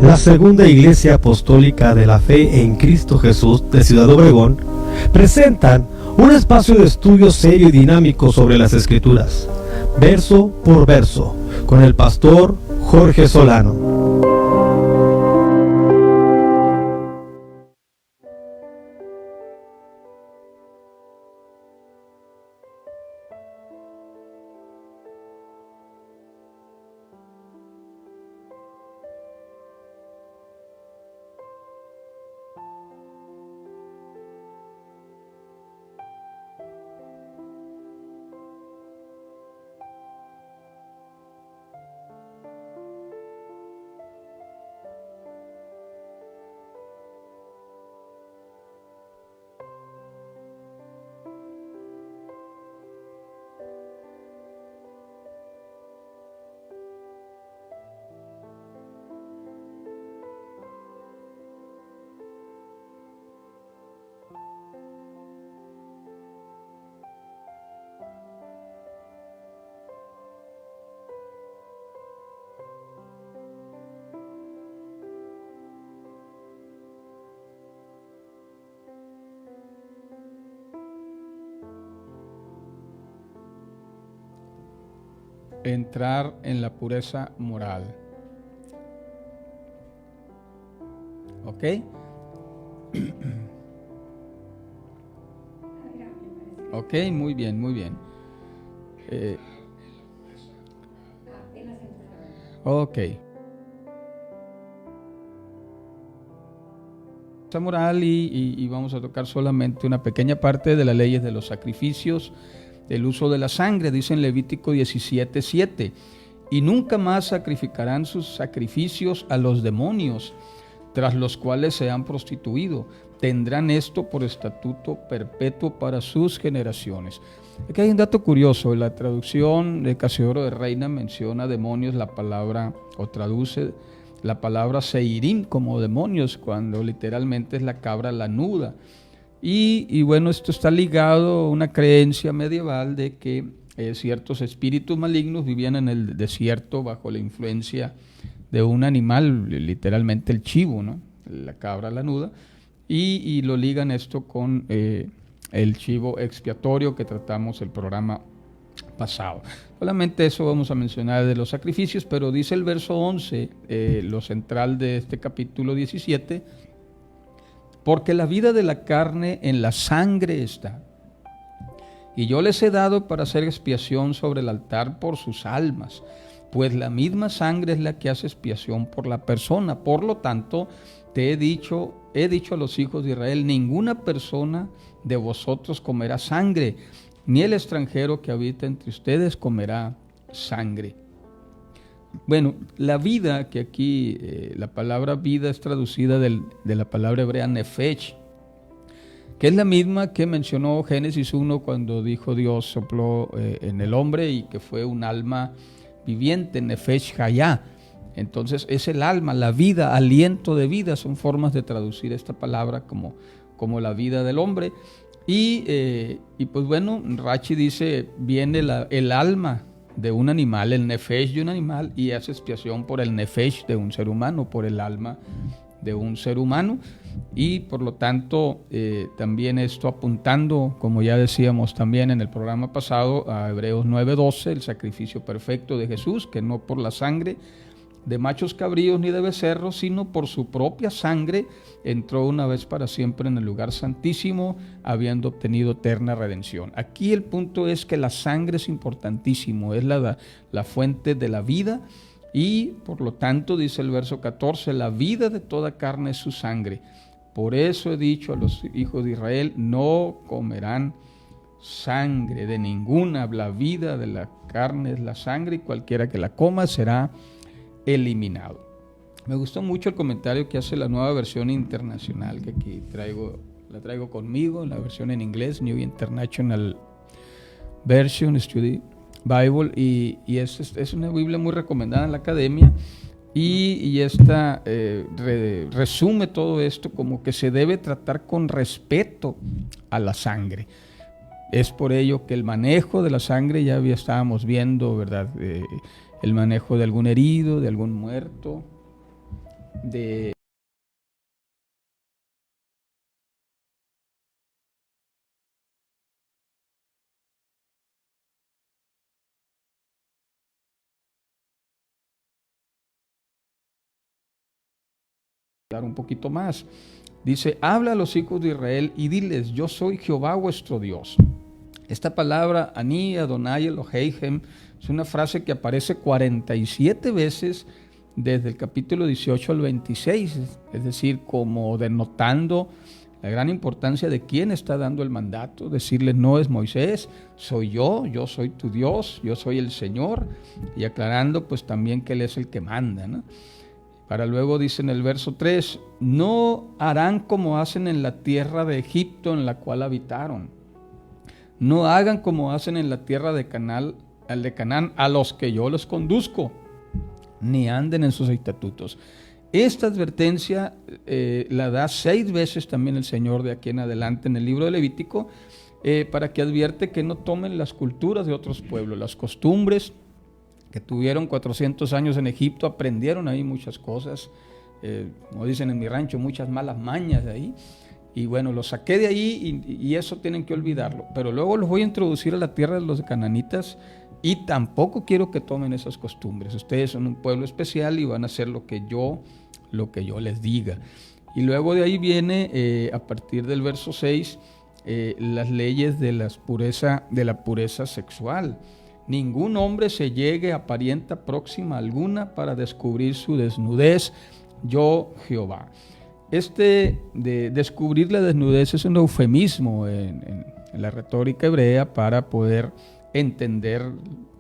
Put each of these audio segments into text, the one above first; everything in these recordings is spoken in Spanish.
La Segunda Iglesia Apostólica de la Fe en Cristo Jesús de Ciudad Obregón presentan un espacio de estudio serio y dinámico sobre las Escrituras, verso por verso, con el pastor Jorge Solano. Entrar en la pureza moral. ¿Ok? Ok, muy bien, muy bien. Ok. Moral y vamos a tocar solamente una pequeña parte de las leyes de los sacrificios, del uso de la sangre. Dice en Levítico 17:7, y nunca más sacrificarán sus sacrificios a los demonios, tras los cuales se han prostituido. Tendrán esto por estatuto perpetuo para sus generaciones. Aquí hay un dato curioso. En la traducción de Casiodoro de Reina menciona demonios la palabra, o traduce la palabra seirim como demonios, cuando literalmente es la cabra lanuda. Y bueno, esto está ligado a una creencia medieval de que ciertos espíritus malignos vivían en el desierto bajo la influencia de un animal, literalmente el chivo, ¿no? La cabra lanuda, y lo ligan esto con el chivo expiatorio que tratamos el programa pasado. Solamente eso vamos a mencionar de los sacrificios, pero dice el verso 11, lo central de este capítulo 17, porque la vida de la carne en la sangre está, y yo les he dado para hacer expiación sobre el altar por sus almas, pues la misma sangre es la que hace expiación por la persona. Por lo tanto, he dicho a los hijos de Israel, ninguna persona de vosotros comerá sangre, ni el extranjero que habita entre ustedes comerá sangre. Bueno, la vida, que aquí la palabra vida es traducida de la palabra hebrea nefesh, que es la misma que mencionó Génesis 1 cuando dijo Dios sopló en el hombre y que fue un alma viviente, nefesh hayá. Entonces es el alma, la vida, aliento de vida, son formas de traducir esta palabra como la vida del hombre. Y pues bueno, Rashi dice, viene el alma de un animal, el nefesh de un animal, y hace expiación por el nefesh de un ser humano, por el alma de un ser humano. Y por lo tanto también esto apuntando, como ya decíamos también en el programa pasado, a Hebreos 9:12, el sacrificio perfecto de Jesús, que no por la sangre de machos cabríos ni de becerros, sino por su propia sangre entró una vez para siempre en el lugar santísimo, habiendo obtenido eterna redención. Aquí el punto es que la sangre es importantísimo, es la fuente de la vida, y por lo tanto dice el verso 14, la vida de toda carne es su sangre. Por eso he dicho a los hijos de Israel, no comerán sangre de ninguna, la vida de la carne es la sangre, y cualquiera que la coma será eliminado. Me gustó mucho el comentario que hace la nueva versión internacional, que aquí la traigo conmigo, la versión en inglés, New International Version Study Bible, y es una Biblia muy recomendada en la academia, y esta resume todo esto como que se debe tratar con respeto a la sangre. Es por ello que el manejo de la sangre, ya estábamos viendo, ¿verdad? El manejo de algún herido, de algún muerto, de un poquito más. Dice, habla a los hijos de Israel y diles, yo soy Jehová vuestro Dios. Esta palabra, Ani, Adonai, Eloheihem, es una frase que aparece 47 veces desde el capítulo 18 al 26, es decir, como denotando la gran importancia de quién está dando el mandato, decirles no es Moisés, soy yo soy tu Dios, yo soy el Señor, y aclarando pues también que Él es el que manda, ¿no? Para luego dice en el verso 3, no harán como hacen en la tierra de Egipto en la cual habitaron. No hagan como hacen en la tierra de Canaán a los que yo los conduzco, ni anden en sus estatutos. Esta advertencia la da 6 veces también el Señor de aquí en adelante en el libro de Levítico, para que advierte que no tomen las culturas de otros pueblos, las costumbres que tuvieron 400 años en Egipto, aprendieron ahí muchas cosas, como dicen en mi rancho, muchas malas mañas de ahí. Y bueno, los saqué de ahí y eso tienen que olvidarlo. Pero luego los voy a introducir a la tierra de los cananitas y tampoco quiero que tomen esas costumbres. Ustedes son un pueblo especial y van a hacer lo que yo les diga. Y luego de ahí viene, a partir del verso 6, las leyes de la pureza sexual. Ningún hombre se llegue a parienta próxima alguna para descubrir su desnudez, yo Jehová. De descubrir la desnudez es un eufemismo en la retórica hebrea para poder entender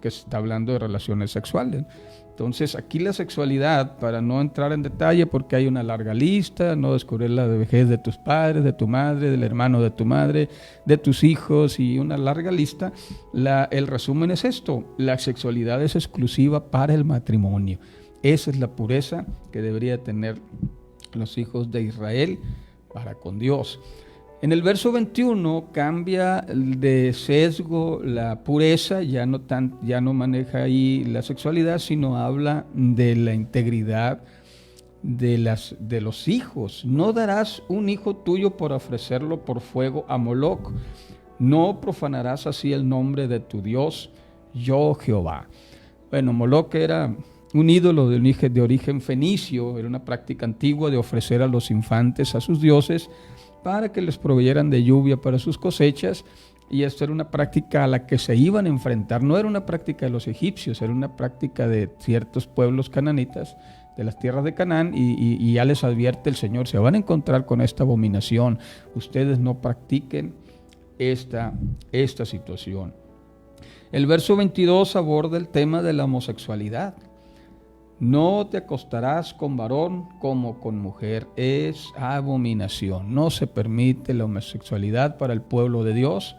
que se está hablando de relaciones sexuales. Entonces aquí la sexualidad, para no entrar en detalle porque hay una larga lista, no descubrir la vejez de tus padres, de tu madre, del hermano de tu madre, de tus hijos y una larga lista, el resumen es esto: la sexualidad es exclusiva para el matrimonio. Esa es la pureza que debería tener los hijos de Israel para con Dios. En el verso 21 cambia de sesgo la pureza, ya no maneja ahí la sexualidad, sino habla de la integridad de los hijos. No darás un hijo tuyo por ofrecerlo por fuego a Moloc. No profanarás así el nombre de tu Dios, yo Jehová. Bueno, Moloc era un ídolo de origen fenicio, era una práctica antigua de ofrecer a los infantes a sus dioses para que les proveyeran de lluvia para sus cosechas, y esto era una práctica a la que se iban a enfrentar. No era una práctica de los egipcios, era una práctica de ciertos pueblos cananitas de las tierras de Canaán, y ya les advierte el Señor, se van a encontrar con esta abominación, ustedes no practiquen esta situación. El verso 22 aborda el tema de la homosexualidad. No te acostarás con varón como con mujer, es abominación. No se permite la homosexualidad para el pueblo de Dios.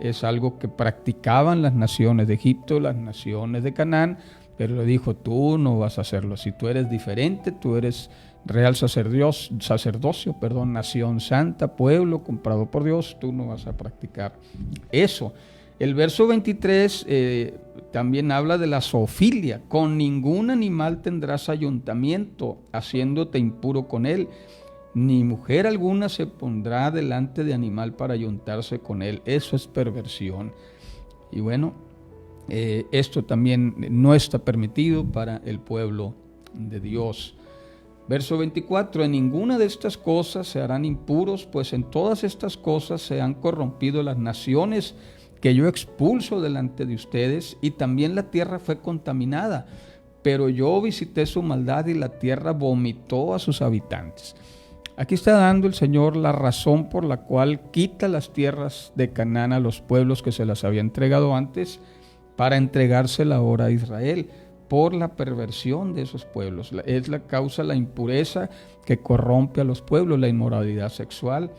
Es algo que practicaban las naciones de Egipto, las naciones de Canaán, pero le dijo, tú no vas a hacerlo. Si tú eres diferente, tú eres real sacerdocio, nación santa, pueblo comprado por Dios, tú no vas a practicar eso. El verso 23 también habla de la zoofilia. Con ningún animal tendrás ayuntamiento, haciéndote impuro con él. Ni mujer alguna se pondrá delante de animal para ayuntarse con él. Eso es perversión. Y bueno, esto también no está permitido para el pueblo de Dios. Verso 24, en ninguna de estas cosas se harán impuros, pues en todas estas cosas se han corrompido las naciones que yo expulso delante de ustedes, y también la tierra fue contaminada, pero yo visité su maldad y la tierra vomitó a sus habitantes. Aquí está dando el Señor la razón por la cual quita las tierras de Canaán a los pueblos que se las había entregado antes, para entregársela ahora a Israel, por la perversión de esos pueblos. Es la causa, la impureza que corrompe a los pueblos, la inmoralidad sexual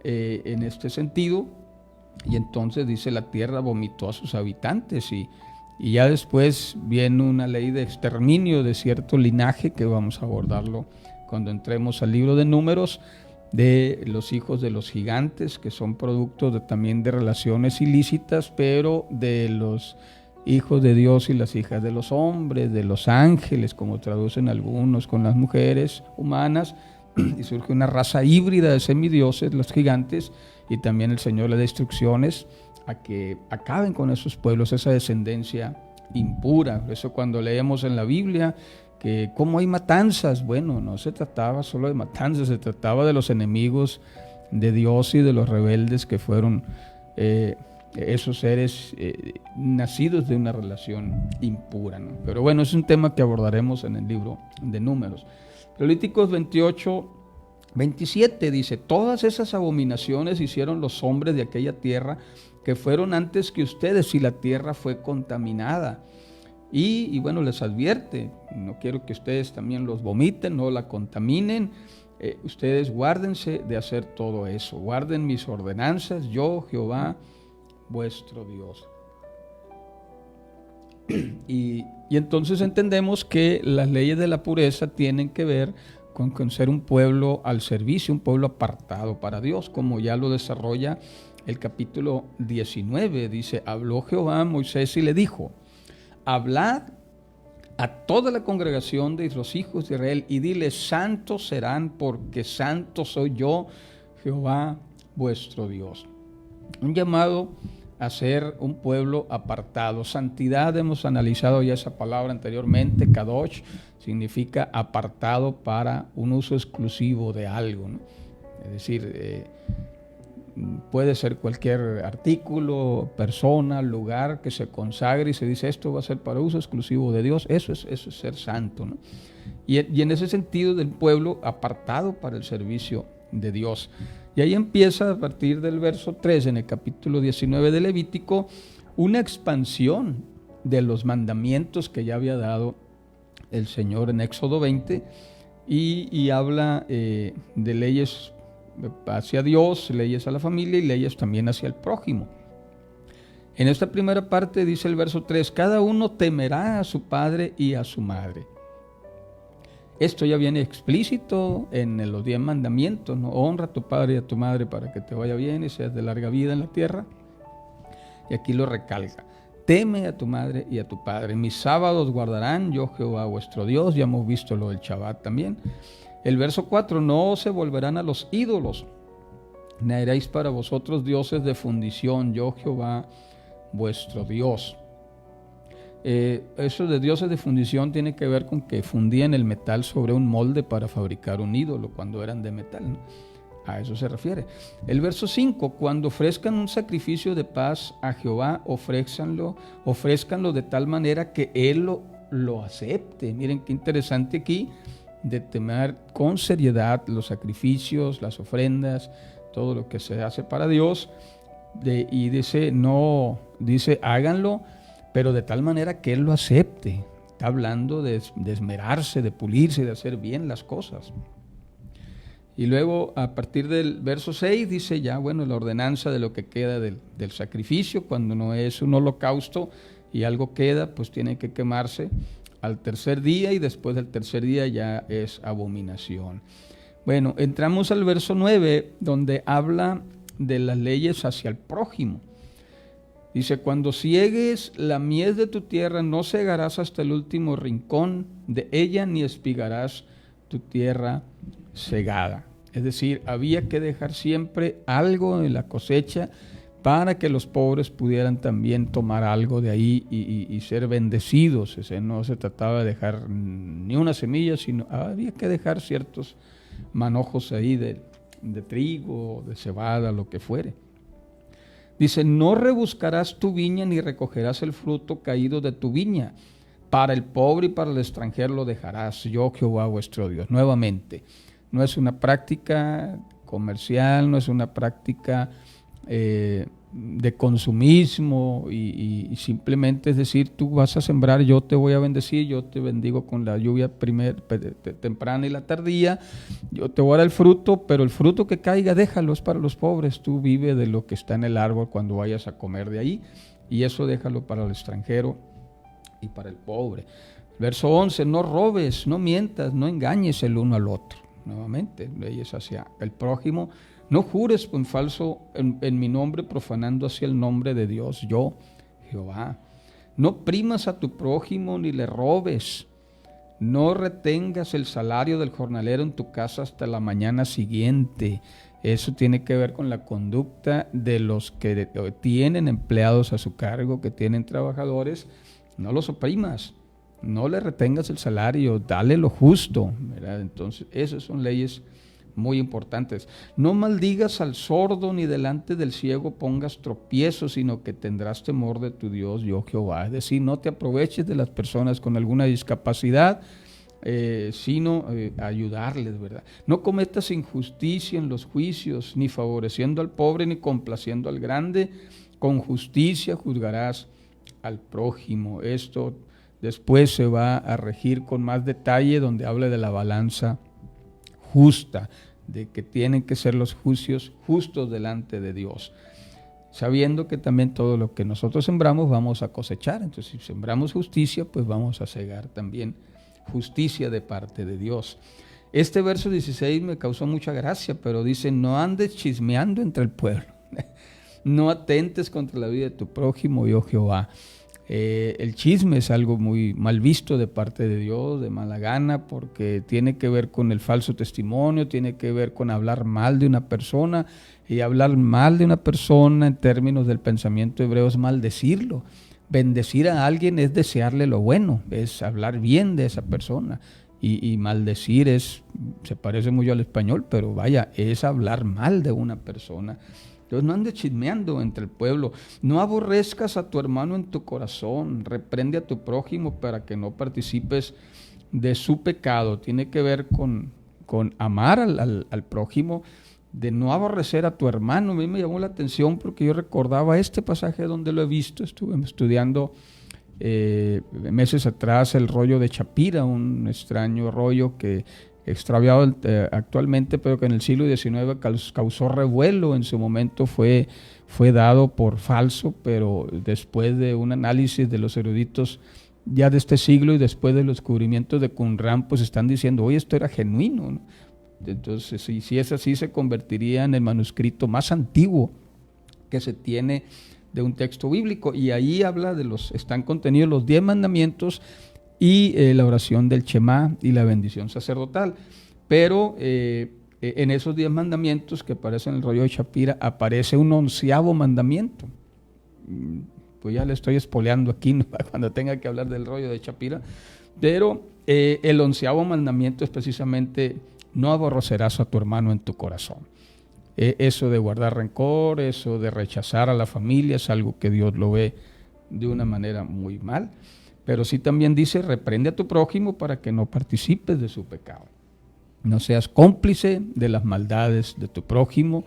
en este sentido. Y entonces dice, la tierra vomitó a sus habitantes, y ya después viene una ley de exterminio de cierto linaje, que vamos a abordarlo cuando entremos al libro de Números, de los hijos de los gigantes, que son productos también de relaciones ilícitas, pero de los hijos de Dios y las hijas de los hombres, de los ángeles, como traducen algunos, con las mujeres humanas, y surge una raza híbrida de semidioses, los gigantes, y también el Señor le da instrucciones a que acaben con esos pueblos, esa descendencia impura. Por eso cuando leemos en la Biblia que cómo hay matanzas, bueno, no se trataba solo de matanzas, se trataba de los enemigos de Dios y de los rebeldes que fueron esos seres nacidos de una relación impura, ¿no? Pero bueno, es un tema que abordaremos en el libro de Números. Levíticos 28, 27 dice: todas esas abominaciones hicieron los hombres de aquella tierra que fueron antes que ustedes, y la tierra fue contaminada. Y bueno, les advierte: no quiero que ustedes también los vomiten, no la contaminen. Ustedes guárdense de hacer todo eso, guarden mis ordenanzas, yo Jehová vuestro Dios. Y entonces entendemos que las leyes de la pureza tienen que ver con ser un pueblo al servicio, un pueblo apartado para Dios, como ya lo desarrolla el capítulo 19. Dice: habló Jehová a Moisés y le dijo: hablad a toda la congregación de los hijos de Israel y dile: santos serán, porque santo soy yo, Jehová vuestro Dios. Un llamado a ser un pueblo apartado. Santidad, hemos analizado ya esa palabra anteriormente. Kadosh significa apartado para un uso exclusivo de algo, ¿no? Es decir, puede ser cualquier artículo, persona, lugar que se consagre y se dice: esto va a ser para uso exclusivo de Dios. Eso es ser santo, ¿no? Y en ese sentido, del pueblo apartado para el servicio de Dios. Y ahí empieza, a partir del verso 3, en el capítulo 19 de Levítico, una expansión de los mandamientos que ya había dado el Señor en Éxodo 20, y habla de leyes hacia Dios, leyes a la familia y leyes también hacia el prójimo. En esta primera parte dice el verso 3: cada uno temerá a su padre y a su madre. Esto ya viene explícito en los 10 mandamientos, ¿no? Honra a tu padre y a tu madre para que te vaya bien y seas de larga vida en la tierra. Y aquí lo recalca: teme a tu madre y a tu padre. Mis sábados guardarán, yo Jehová vuestro Dios. Ya hemos visto lo del Shabbat también. El verso 4: no se volverán a los ídolos, ni haréis para vosotros dioses de fundición, yo Jehová vuestro Dios. Eso de dioses de fundición tiene que ver con que fundían el metal sobre un molde para fabricar un ídolo cuando eran de metal, ¿no? A eso se refiere. El verso 5: cuando ofrezcan un sacrificio de paz a Jehová, ofrézcanlo de tal manera que Él lo acepte. Miren qué interesante aquí, de temer con seriedad los sacrificios, las ofrendas, todo lo que se hace para Dios. Y dice, háganlo, pero de tal manera que Él lo acepte. Está hablando de esmerarse, de pulirse, de hacer bien las cosas. Y luego, a partir del verso 6, dice ya, bueno, la ordenanza de lo que queda del sacrificio, cuando no es un holocausto y algo queda, pues tiene que quemarse al tercer día, y después del tercer día ya es abominación. Bueno, entramos al verso 9, donde habla de las leyes hacia el prójimo. Dice: cuando ciegues la mies de tu tierra, no cegarás hasta el último rincón de ella, ni espigarás tu tierra cegada. Es decir, había que dejar siempre algo en la cosecha para que los pobres pudieran también tomar algo de ahí y ser bendecidos. No se trataba de dejar ni una semilla, sino había que dejar ciertos manojos ahí de trigo, de cebada, lo que fuere. Dice: no rebuscarás tu viña ni recogerás el fruto caído de tu viña. Para el pobre y para el extranjero lo dejarás, yo Jehová vuestro Dios. Nuevamente, no es una práctica comercial, no es una práctica de consumismo y simplemente es decir, tú vas a sembrar, yo te voy a bendecir, yo te bendigo con la lluvia temprana y la tardía, yo te voy a dar el fruto, pero el fruto que caiga déjalo, es para los pobres, tú vive de lo que está en el árbol cuando vayas a comer de ahí, y eso déjalo para el extranjero y para el pobre. Verso 11: no robes, no mientas, no engañes el uno al otro. Nuevamente, leyes hacia el prójimo. No jures en falso en mi nombre, profanando así el nombre de Dios, yo, Jehová. No oprimas a tu prójimo ni le robes. No retengas el salario del jornalero en tu casa hasta la mañana siguiente. Eso tiene que ver con la conducta de los que tienen empleados a su cargo, que tienen trabajadores. No los oprimas, no le retengas el salario, dale lo justo, ¿verdad? Entonces, esas son leyes muy importantes. No maldigas al sordo, ni delante del ciego pongas tropiezos, sino que tendrás temor de tu Dios, yo Jehová. Es decir, no te aproveches de las personas con alguna discapacidad, sino ayudarles, ¿verdad? No cometas injusticia en los juicios, ni favoreciendo al pobre, ni complaciendo al grande. Con justicia juzgarás al prójimo. Esto después se va a regir con más detalle, donde habla de la balanza justa, de que tienen que ser los juicios justos delante de Dios, sabiendo que también todo lo que nosotros sembramos vamos a cosechar. Entonces, si sembramos justicia, pues vamos a segar también justicia de parte de Dios. Este verso 16 me causó mucha gracia, pero dice: no andes chismeando entre el pueblo, no atentes contra la vida de tu prójimo, yo Jehová. El chisme es algo muy mal visto de parte de Dios, de mala gana, porque tiene que ver con el falso testimonio, tiene que ver con hablar mal de una persona, y hablar mal de una persona en términos del pensamiento hebreo es maldecirlo. Bendecir a alguien es desearle lo bueno, es hablar bien de esa persona, y maldecir se parece mucho al español, pero vaya, es hablar mal de una persona. Entonces, no andes chismeando entre el pueblo. No aborrezcas a tu hermano en tu corazón. Reprende a tu prójimo para que no participes de su pecado. Tiene que ver con amar al prójimo, de no aborrecer a tu hermano. A mí me llamó la atención porque yo recordaba este pasaje donde lo he visto. Estuve estudiando meses atrás el rollo de Chapira, un extraño rollo que extraviado actualmente, pero que en el siglo XIX causó revuelo. En su momento fue dado por falso, pero después de un análisis de los eruditos ya de este siglo y después de los descubrimientos de Qumran, pues están diciendo: oye, esto era genuino, ¿no? Entonces, si es así, se convertiría en el manuscrito más antiguo que se tiene de un texto bíblico, y ahí están contenidos los 10 mandamientos y la oración del Shema y la bendición sacerdotal. Pero en esos 10 mandamientos que aparecen en el rollo de Shapira, aparece un 11º mandamiento. Pues ya le estoy espoleando aquí, ¿no?, cuando tenga que hablar del rollo de Shapira. Pero el 11º mandamiento es precisamente: no aborrecerás a tu hermano en tu corazón. Eso de guardar rencor, eso de rechazar a la familia, es algo que Dios lo ve de una manera muy mal. Pero sí también dice: reprende a tu prójimo para que no participes de su pecado. No seas cómplice de las maldades de tu prójimo.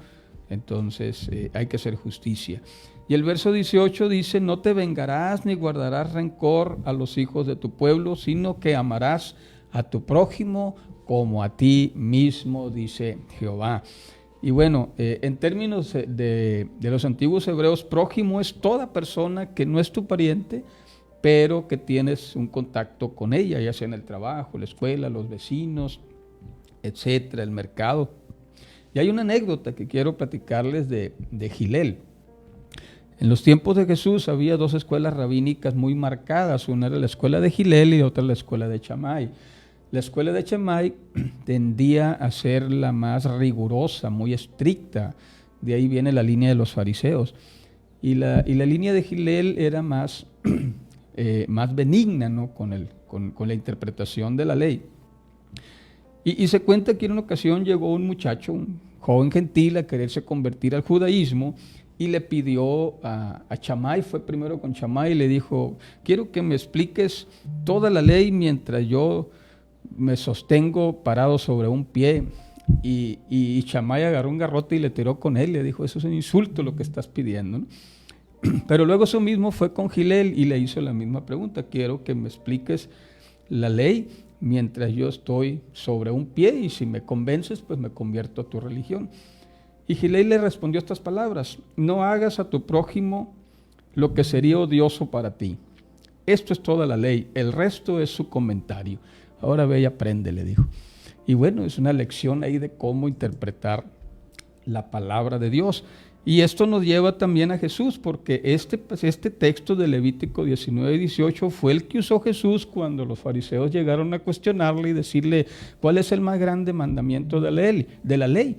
Entonces hay que hacer justicia. Y el verso 18 dice: no te vengarás ni guardarás rencor a los hijos de tu pueblo, sino que amarás a tu prójimo como a ti mismo, dice Jehová. Y bueno, en términos de los antiguos hebreos, prójimo es toda persona que no es tu pariente, pero que tienes un contacto con ella, ya sea en el trabajo, la escuela, los vecinos, etcétera, el mercado. Y hay una anécdota que quiero platicarles de Hillel. En los tiempos de Jesús había 2 escuelas rabínicas muy marcadas. Una era la escuela de Hillel y otra la escuela de Shammai. La escuela de Shammai tendía a ser la más rigurosa, muy estricta. De ahí viene la línea de los fariseos. Y la línea de Hillel era más benigna, ¿no?, con la interpretación de la ley. Y se cuenta que en una ocasión llegó un muchacho, un joven gentil, a quererse convertir al judaísmo, y le pidió a Shammai, fue primero con Shammai y le dijo: quiero que me expliques toda la ley mientras yo me sostengo parado sobre un pie. Y Shammai agarró un garrote y le tiró con él, le dijo: eso es un insulto lo que estás pidiendo, ¿no? Pero luego eso mismo fue con Hillel y le hizo la misma pregunta: quiero que me expliques la ley mientras yo estoy sobre un pie, y si me convences, pues me convierto a tu religión. Y Hillel le respondió estas palabras: no hagas a tu prójimo lo que sería odioso para ti. Esto es toda la ley, el resto es su comentario. Ahora ve y aprende, le dijo. Y bueno, es una lección ahí de cómo interpretar la palabra de Dios. Y esto nos lleva también a Jesús, porque este texto de Levítico 19 y 18 fue el que usó Jesús cuando los fariseos llegaron a cuestionarle y decirle cuál es el más grande mandamiento de la ley.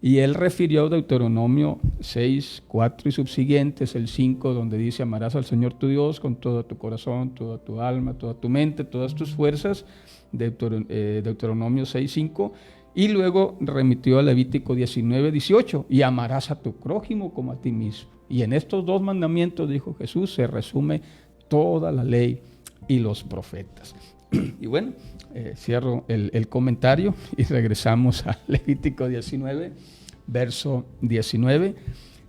Y él refirió a Deuteronomio 6, 4 y subsiguientes, el 5, donde dice: amarás al Señor tu Dios con todo tu corazón, toda tu alma, toda tu mente, todas tus fuerzas, Deuteronomio 6, 5. Y luego remitió a Levítico 19, 18, y amarás a tu prójimo como a ti mismo. Y en estos dos mandamientos, dijo Jesús, se resume toda la ley y los profetas. Y bueno, cierro el comentario y regresamos a Levítico 19, verso 19.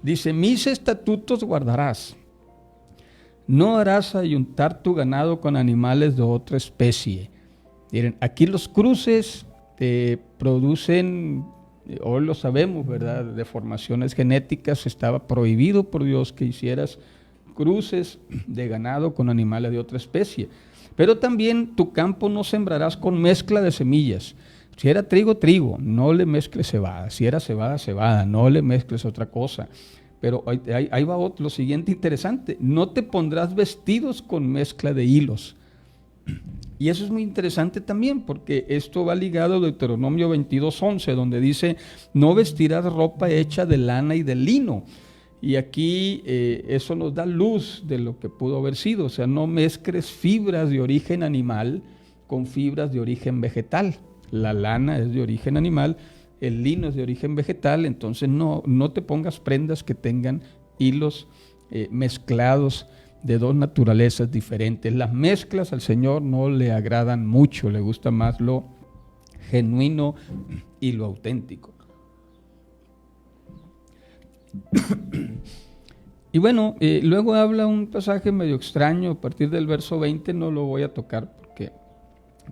Dice: mis estatutos guardarás, no harás ayuntar tu ganado con animales de otra especie. Miren, aquí los cruces producen, hoy lo sabemos, ¿verdad?, deformaciones genéticas. Estaba prohibido por Dios que hicieras cruces de ganado con animales de otra especie. Pero también tu campo no sembrarás con mezcla de semillas. Si era trigo, trigo, no le mezcles cebada. Si era cebada, cebada, no le mezcles otra cosa. Pero ahí va lo siguiente interesante: no te pondrás vestidos con mezcla de hilos. Y eso es muy interesante también, porque esto va ligado a Deuteronomio 22:11, donde dice: no vestirás ropa hecha de lana y de lino. Y aquí eso nos da luz de lo que pudo haber sido. O sea, no mezcles fibras de origen animal con fibras de origen vegetal. La lana es de origen animal, el lino es de origen vegetal. Entonces no te pongas prendas que tengan hilos mezclados de dos naturalezas diferentes. Las mezclas al Señor no le agradan mucho, le gusta más lo genuino y lo auténtico. Y bueno, luego habla un pasaje medio extraño a partir del verso 20, no lo voy a tocar porque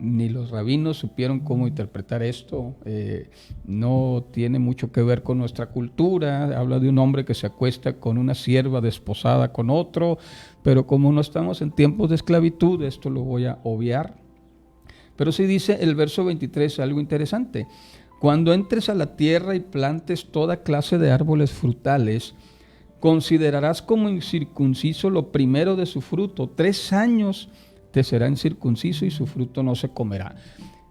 ni los rabinos supieron cómo interpretar esto. No tiene mucho que ver con nuestra cultura. Habla de un hombre que se acuesta con una sierva desposada con otro, pero como no estamos en tiempos de esclavitud, esto lo voy a obviar. Pero sí dice el verso 23 algo interesante: cuando entres a la tierra y plantes toda clase de árboles frutales, considerarás como incircunciso lo primero de su fruto. 3 años te será incircunciso y su fruto no se comerá.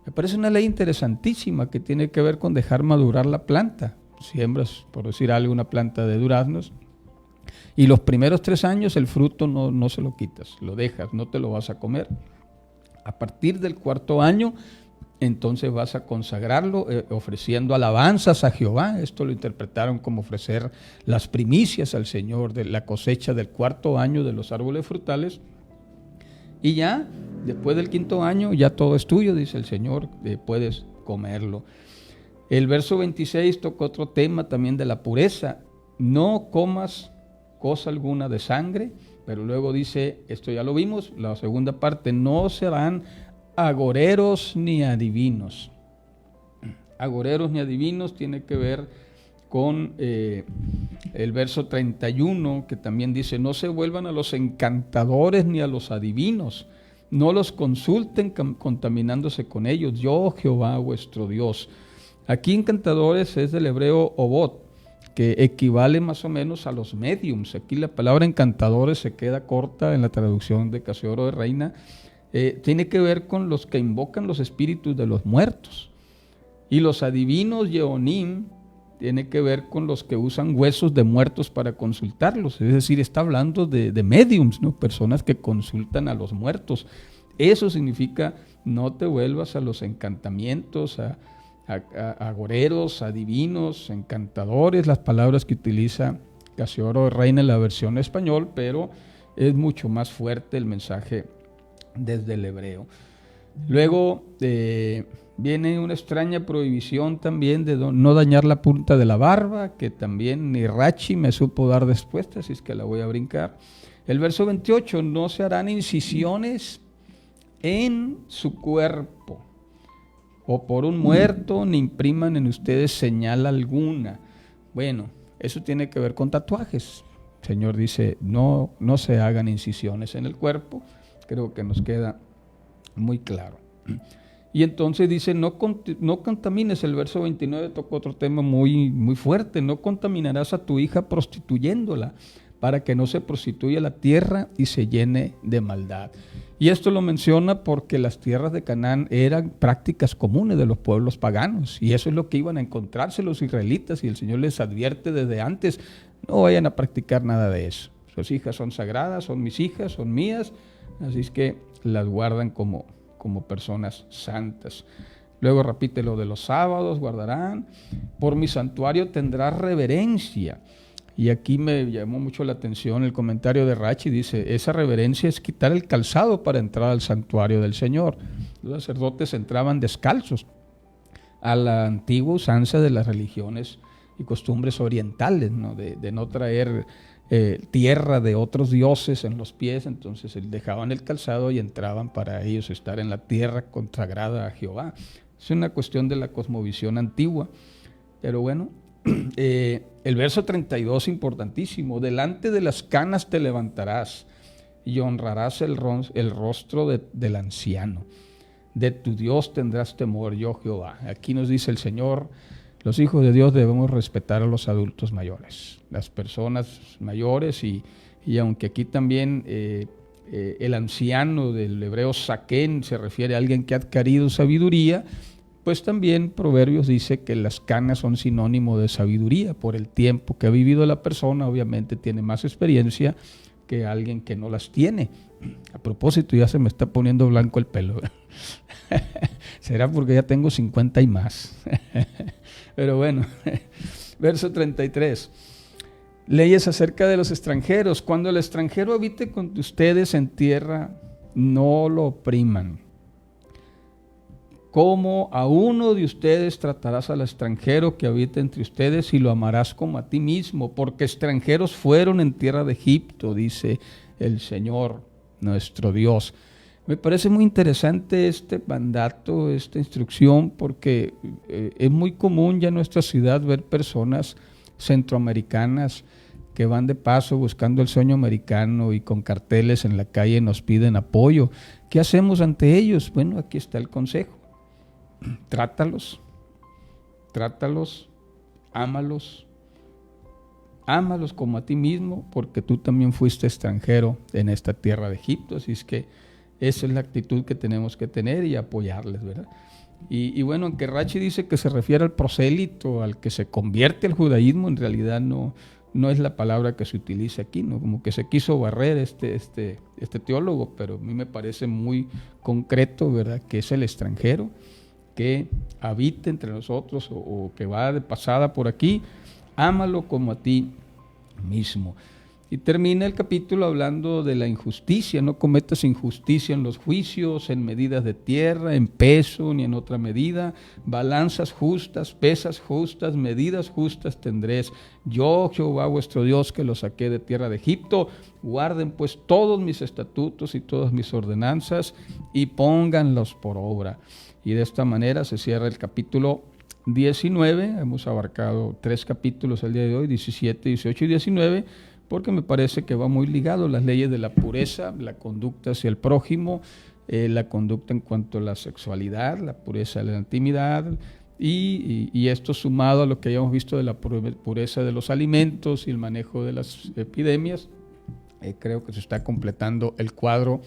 Me parece una ley interesantísima que tiene que ver con dejar madurar la planta. Siembras, por decir algo, una planta de duraznos, y los primeros 3 años el fruto no se lo quitas, lo dejas, no te lo vas a comer. A partir del 4.º año, entonces vas a consagrarlo ofreciendo alabanzas a Jehová. Esto lo interpretaron como ofrecer las primicias al Señor de la cosecha del 4.º año de los árboles frutales. Y ya, después del 5.º año, ya todo es tuyo, dice el Señor, puedes comerlo. El verso 26 toca otro tema también de la pureza: no comas cosa alguna de sangre. Pero luego dice, esto ya lo vimos, la segunda parte: no serán agoreros ni adivinos. Agoreros ni adivinos tiene que ver con el verso 31, que también dice: no se vuelvan a los encantadores ni a los adivinos, no los consulten contaminándose con ellos, yo Jehová vuestro Dios. Aquí encantadores es del hebreo obot, que equivale más o menos a los mediums. Aquí la palabra encantadores se queda corta en la traducción de Casiodoro de Reina. Tiene que ver con los que invocan los espíritus de los muertos. Y los adivinos Yeonim tiene que ver con los que usan huesos de muertos para consultarlos. Es decir, está hablando de mediums, ¿no? Personas que consultan a los muertos. Eso significa: no te vuelvas a los encantamientos, a agoreros, adivinos, encantadores, las palabras que utiliza Casiodoro de Reina en la versión español, pero es mucho más fuerte el mensaje desde el hebreo. Luego viene una extraña prohibición también de no dañar la punta de la barba, que también ni Rachi me supo dar respuesta, así es que la voy a brincar. El verso 28: no se harán incisiones en su cuerpo, o por un muerto, ni impriman en ustedes señal alguna. Bueno, eso tiene que ver con tatuajes. El Señor dice, no se hagan incisiones en el cuerpo. Creo que nos queda muy claro. Y entonces dice, no contamines, el verso 29 toca otro tema muy, muy fuerte, no contaminarás a tu hija prostituyéndola, para que no se prostituya la tierra y se llene de maldad. Y esto lo menciona porque las tierras de Canaán eran prácticas comunes de los pueblos paganos, y eso es lo que iban a encontrarse los israelitas, y el Señor les advierte desde antes, no vayan a practicar nada de eso. Sus hijas son sagradas, son mis hijas, son mías, así es que las guardan como personas santas. Luego repite lo de los sábados, guardarán, por mi santuario tendrás reverencia. Y aquí me llamó mucho la atención el comentario de Rachi, dice, esa reverencia es quitar el calzado para entrar al santuario del Señor. Los sacerdotes entraban descalzos a la antigua usanza de las religiones y costumbres orientales, ¿no? De no traer tierra de otros dioses en los pies, entonces dejaban el calzado y entraban para ellos estar en la tierra consagrada a Jehová. Es una cuestión de la cosmovisión antigua, pero bueno, el verso 32 importantísimo, delante de las canas te levantarás y honrarás el rostro del anciano, de tu Dios tendrás temor, yo Jehová. Aquí nos dice el Señor, los hijos de Dios debemos respetar a los adultos mayores, las personas mayores, y aunque aquí también el anciano del hebreo saquén se refiere a alguien que ha adquirido sabiduría, pues también Proverbios dice que las canas son sinónimo de sabiduría. Por el tiempo que ha vivido la persona, obviamente tiene más experiencia que alguien que no las tiene. A propósito, ya se me está poniendo blanco el pelo. Será porque ya tengo 50 y más. Pero bueno, verso 33. Leyes acerca de los extranjeros. Cuando el extranjero habite con ustedes en tierra, no lo opriman. Como a uno de ustedes tratarás al extranjero que habita entre ustedes y lo amarás como a ti mismo, porque extranjeros fueron en tierra de Egipto, dice el Señor nuestro Dios. Me parece muy interesante este mandato, esta instrucción, porque es muy común ya en nuestra ciudad ver personas centroamericanas que van de paso buscando el sueño americano y con carteles en la calle nos piden apoyo. ¿Qué hacemos ante ellos? Bueno, aquí está el consejo. Trátalos, ámalos como a ti mismo, porque tú también fuiste extranjero en esta tierra de Egipto, así es que esa es la actitud que tenemos que tener y apoyarles, ¿verdad? Y bueno, aunque Rachi dice que se refiere al prosélito, al que se convierte al judaísmo, en realidad no es la palabra que se utiliza aquí, ¿no? Como que se quiso barrer este teólogo, pero a mí me parece muy concreto, ¿verdad? Que es el extranjero que habite entre nosotros o que va de pasada por aquí, ámalo como a ti mismo. Y termina el capítulo hablando de la injusticia, no cometas injusticia en los juicios, en medidas de tierra, en peso ni en otra medida, balanzas justas, pesas justas, medidas justas tendréis. Yo, Jehová vuestro Dios, que los saqué de tierra de Egipto, guarden pues todos mis estatutos y todas mis ordenanzas y pónganlos por obra. Y de esta manera se cierra el capítulo 19, hemos abarcado 3 capítulos el día de hoy, 17, 18 y 19, porque me parece que va muy ligado las leyes de la pureza, la conducta hacia el prójimo, la conducta en cuanto a la sexualidad, la pureza de la intimidad, y esto sumado a lo que hayamos visto de la pureza de los alimentos y el manejo de las epidemias, creo que se está completando el cuadro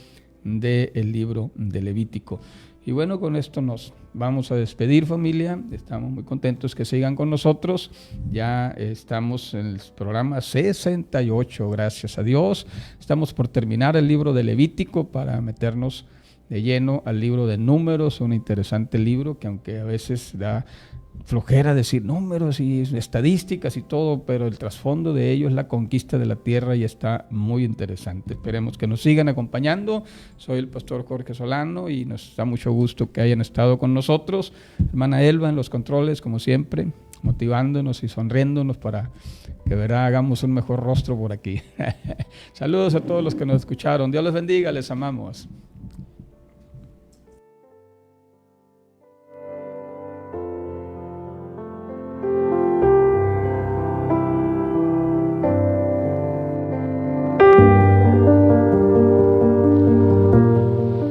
del libro de Levítico. Y bueno, con esto nos vamos a despedir, familia. Estamos muy contentos que sigan con nosotros. Ya estamos en el programa 68, gracias a Dios. Estamos por terminar el libro de Levítico para meternos de lleno al libro de Números, un interesante libro que aunque a veces da flojera decir números y estadísticas y todo, pero el trasfondo de ello es la conquista de la tierra y está muy interesante. Esperemos que nos sigan acompañando. Soy el pastor Jorge Solano y nos da mucho gusto que hayan estado con nosotros. Hermana Elba en los controles, como siempre, motivándonos y sonriéndonos para que hagamos un mejor rostro por aquí. Saludos a todos los que nos escucharon. Dios les bendiga, les amamos.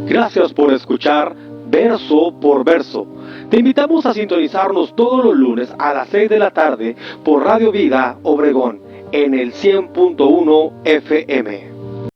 Gracias por escuchar verso por verso. Te invitamos a sintonizarnos todos los lunes a las 6 de la tarde por Radio Vida Obregón en el 100.1 FM.